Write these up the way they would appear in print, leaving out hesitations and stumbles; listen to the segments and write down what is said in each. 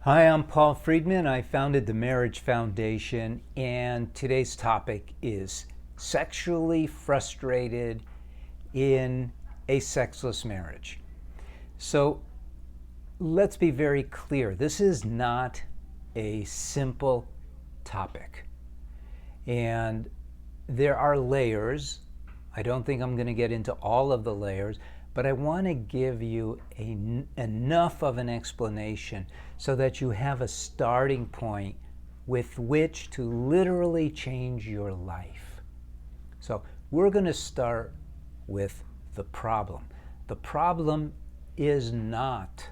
Hi, I'm Paul Friedman. I founded the Marriage Foundation, and today's topic is sexually frustrated in a sexless marriage. So let's be very clear. This is not a simple topic. And there are layers. I don't think I'm going to get into all of the layers, but I want to give you enough of an explanation so that you have a starting point with which to literally change your life. So we're going to start with the problem. The problem is not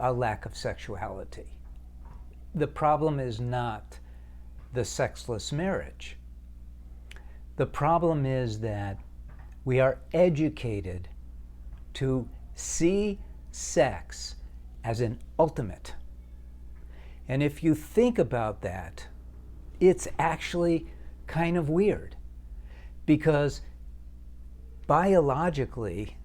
a lack of sexuality. The problem is not the sexless marriage. The problem is that we are educated to see sex as an ultimate. And if you think about that, it's actually kind of weird, because biologically,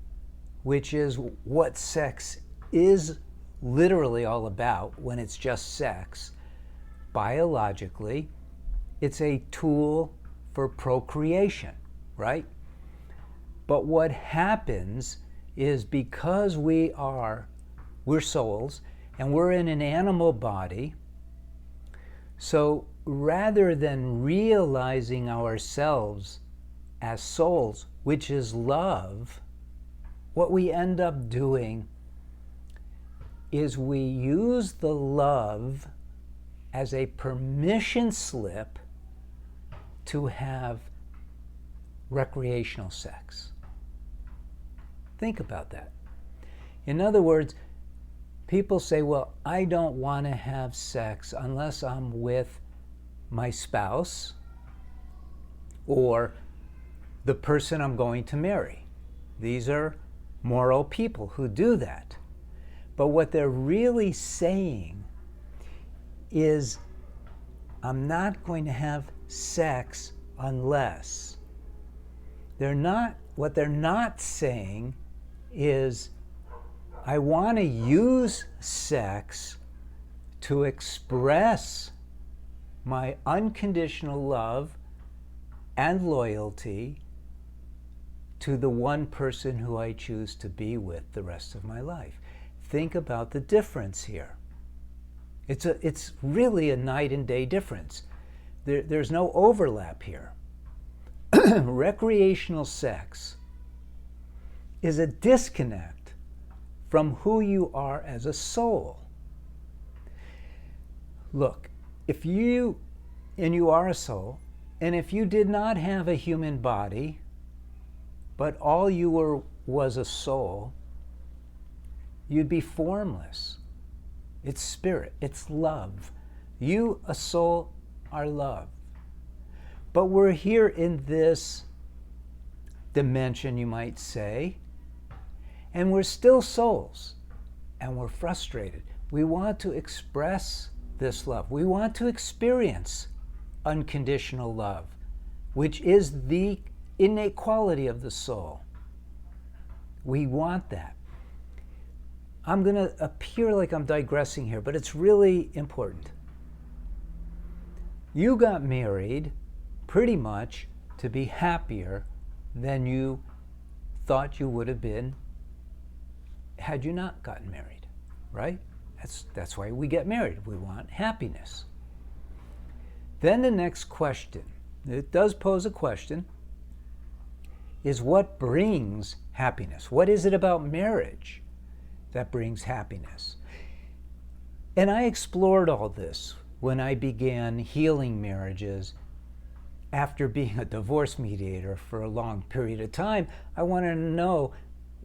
which is what sex is literally all about when it's just sex, biologically, it's a tool for procreation, right? But what happens is, because we're souls and we're in an animal body, so rather than realizing ourselves as souls, which is love, what we end up doing is we use the love as a permission slip to have recreational sex. Think about that. In other words, people say, well, I don't want to have sex unless I'm with my spouse or the person I'm going to marry. These are moral people who do that. But what they're really saying is, I'm not going to have sex unless. What they're not saying is, I want to use sex to express my unconditional love and loyalty to the one person who I choose to be with the rest of my life. Think about the difference here. It's really a night and day difference. There's no overlap here. Recreational sex is a disconnect from who you are as a soul. Look, if you are a soul, and if you did not have a human body, but all you were was a soul, you'd be formless. It's spirit, it's love. You, a soul, are love. But we're here in this dimension, you might say, and we're still souls, and we're frustrated. We want to express this love. We want to experience unconditional love, which is the innate quality of the soul. We want that. I'm going to appear like I'm digressing here, but it's really important. You got married pretty much to be happier than you thought you would have been had you not gotten married, right? That's why we get married. We want happiness. Then the next question, it does pose a question, is what brings happiness? What is it about marriage that brings happiness? And I explored all this when I began healing marriages. After being a divorce mediator for a long period of time, I wanted to know,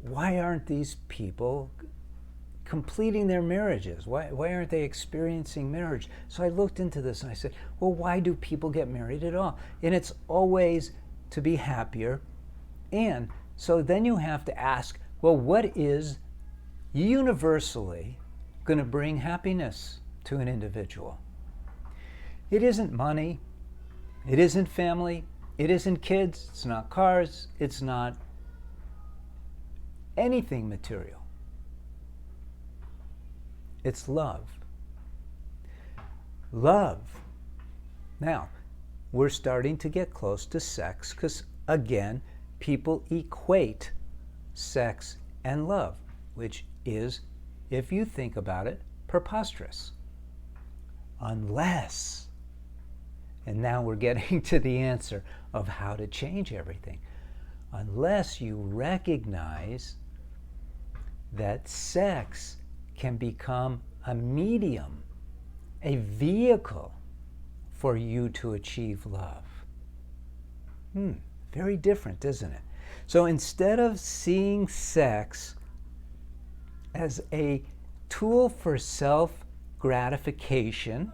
why aren't these people completing their marriages? Why aren't they experiencing marriage? So I looked into this and I said, well, why do people get married at all? And it's always to be happier. And so then you have to ask, well, what is universally going to bring happiness to an individual? It isn't money. It isn't family. It isn't kids. It's not cars. It's not anything material. It's love. Love. Now, we're starting to get close to sex because, again, people equate sex and love, which is, if you think about it, preposterous. Unless, and now we're getting to the answer of how to change everything, unless you recognize that sex can become a medium, a vehicle for you to achieve love. Very different, isn't it? So instead of seeing sex as a tool for self-gratification,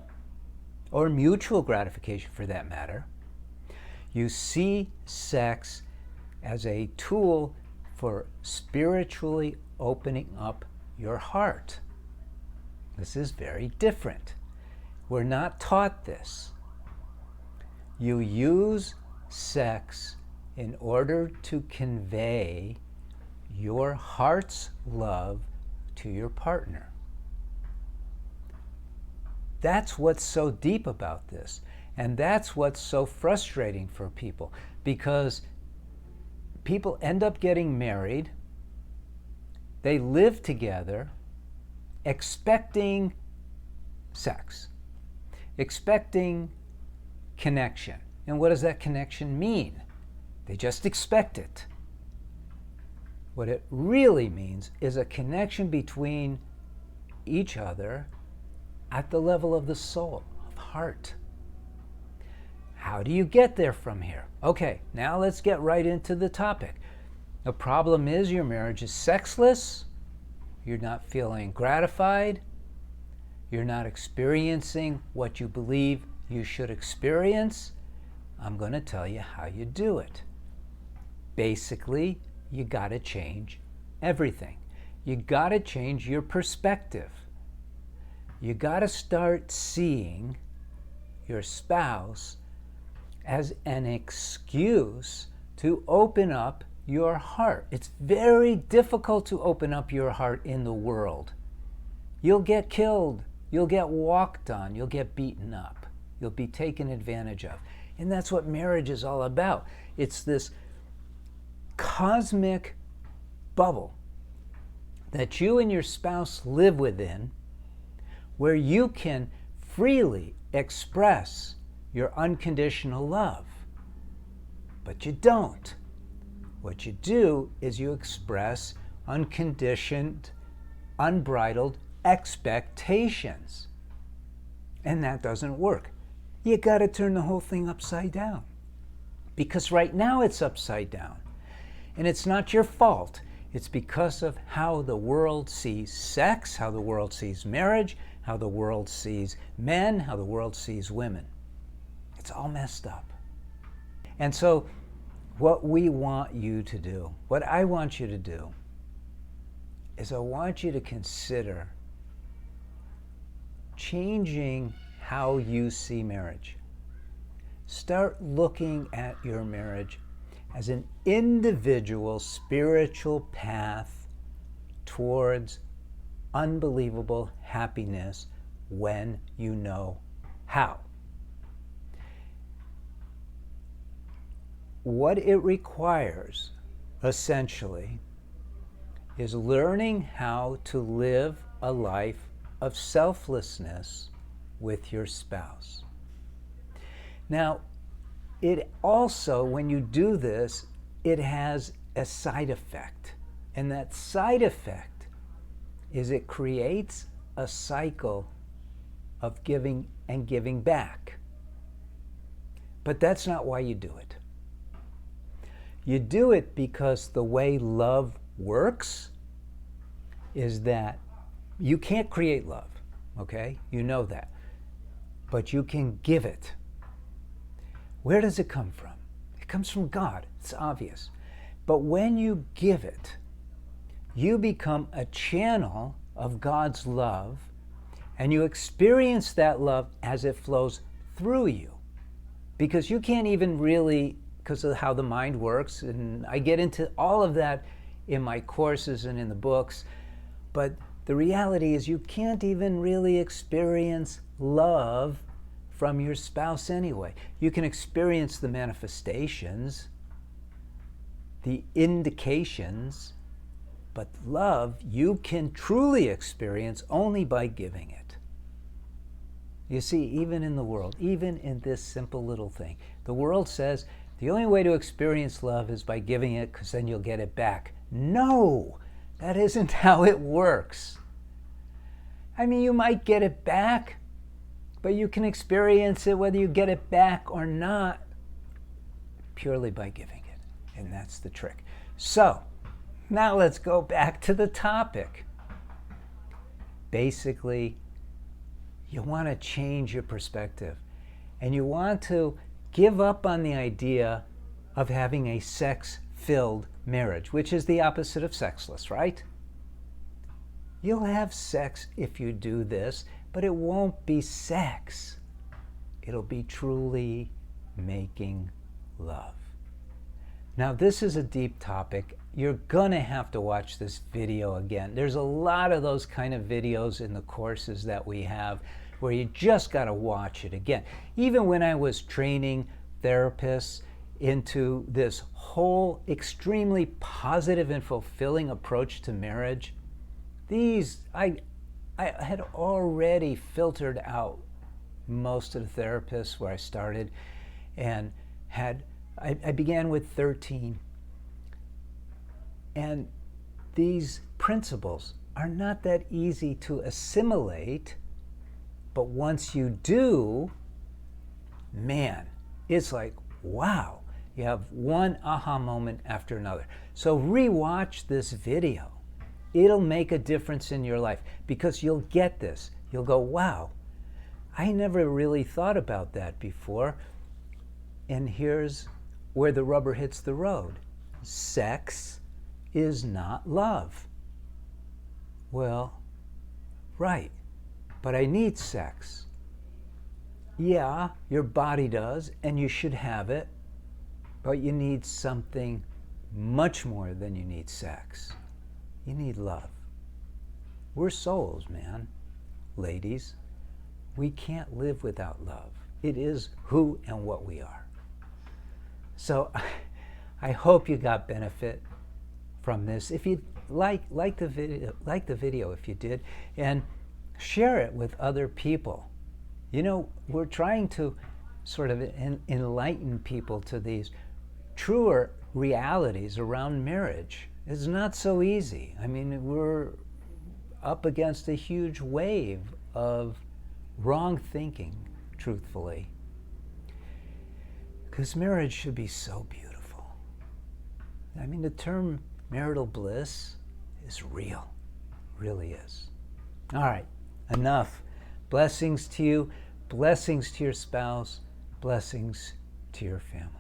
or mutual gratification for that matter, you see sex as a tool for spiritually opening up your heart. This is very different. We're not taught this. You use sex in order to convey your heart's love to your partner. That's what's so deep about this. And that's what's so frustrating for people, because people end up getting married, they live together expecting sex, expecting connection. And what does that connection mean? They just expect it. What it really means is a connection between each other at the level of the soul, of heart. How do you get there from here? Okay, now let's get right into the topic. The problem is your marriage is sexless, you're not feeling gratified, you're not experiencing what you believe you should experience. I'm going to tell you how you do it. Basically, you got to change everything. You got to change your perspective. You got to start seeing your spouse as an excuse to open up your heart. It's very difficult to open up your heart in the world. You'll get killed. You'll get walked on. You'll get beaten up. You'll be taken advantage of. And that's what marriage is all about. It's this cosmic bubble that you and your spouse live within, where you can freely express your unconditional love. But you don't. What you do is you express unconditioned, unbridled expectations. And that doesn't work. You got to turn the whole thing upside down. Because right now it's upside down. And it's not your fault. It's because of how the world sees sex, how the world sees marriage, how the world sees men, how the world sees women. It's all messed up. And so what we want you to do, what I want you to do, is I want you to consider changing how you see marriage. Start looking at your marriage as an individual spiritual path towards unbelievable happiness when you know how. What it requires, essentially, is learning how to live a life of selflessness with your spouse. Now, it also, when you do this, it has a side effect. And that side effect is it creates a cycle of giving and giving back. But that's not why you do it. You do it because the way love works is that you can't create love, okay? You know that. But you can give it. Where does it come from? It comes from God. It's obvious. But when you give it, you become a channel of God's love, and you experience that love as it flows through you. Because you can't even really, because of how the mind works, and I get into all of that in my courses and in the books, but the reality is you can't even really experience love from your spouse anyway. You can experience the manifestations, the indications, but love you can truly experience only by giving it. You see, even in the world, even in this simple little thing, the world says the only way to experience love is by giving it, because then you'll get it back. No, that isn't how it works. I mean, you might get it back, but you can experience it whether you get it back or not purely by giving it. And that's the trick. So, now let's go back to the topic. Basically, you want to change your perspective. And you want to give up on the idea of having a sex-filled marriage, which is the opposite of sexless, right? You'll have sex if you do this, but it won't be sex. It'll be truly making love. Now, this is a deep topic. You're gonna have to watch this video again. There's a lot of those kind of videos in the courses that we have where you just gotta watch it again. Even when I was training therapists into this whole extremely positive and fulfilling approach to marriage, I had already filtered out most of the therapists where I started, and I began with 13. And these principles are not that easy to assimilate, but once you do, man, it's like, wow, you have one aha moment after another. So rewatch this video. It'll make a difference in your life because you'll get this. You'll go, wow, I never really thought about that before. And here's where the rubber hits the road. Sex is not love. Well, right, but I need sex. Yeah, your body does, and you should have it, but you need something much more than you need sex. You need love. We're souls, man. Ladies, we can't live without love. It is who and what we are. So I hope you got benefit from this. If you like the video if you did, and share it with other people. You know, we're trying to sort of enlighten people to these truer realities around marriage. It's not so easy. I mean, we're up against a huge wave of wrong thinking, truthfully. Because marriage should be so beautiful. I mean, the term marital bliss is real. Really is. All right, enough. Blessings to you, blessings to your spouse, blessings to your family.